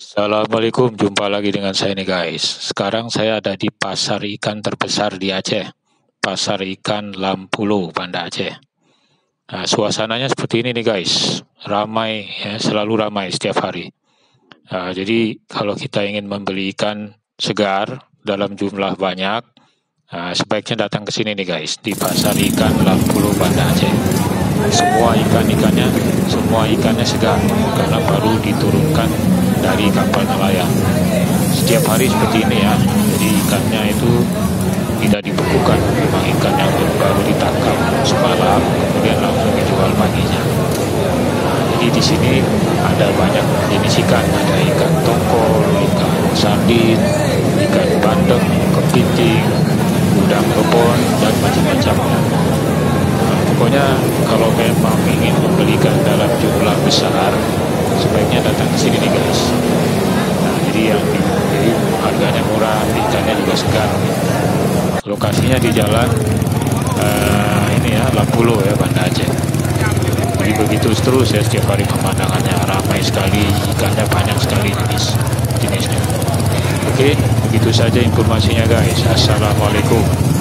Assalamualaikum, jumpa lagi dengan saya nih guys. Sekarang saya ada di pasar ikan terbesar di Aceh, pasar ikan Lampulo, Banda Aceh. Nah, suasananya seperti ini nih guys, ramai ya, selalu ramai setiap hari. Nah, jadi kalau kita ingin membeli ikan segar dalam jumlah banyak, sebaiknya datang ke sini nih guys, di pasar ikan Lampulo, Banda Aceh. Semua ikannya segar karena baru diturunkan dari kapal nelayan. Setiap hari seperti ini ya, jadi ikannya itu tidak dibekukan, memang ikan yang baru ditangkap semalam kemudian langsung dijual paginya. Jadi di sini ada banyak jenis ikan, ada ikan tongkol, ikan sardin, ikan bandeng, kepiting, udang rebon, dan macam-macam. Pokoknya kalau memang ingin membeli ikan dalam jumlah besar, sebaiknya datang ke sini nih guys. Nah, jadi harganya murah, ikannya juga segar. Lokasinya di jalan Lampulo ya, Banda Aceh. Jadi begitu terus ya, setiap hari pemandangannya ramai sekali, ikannya banyak sekali jenisnya. Oke, begitu saja informasinya guys. Assalamualaikum.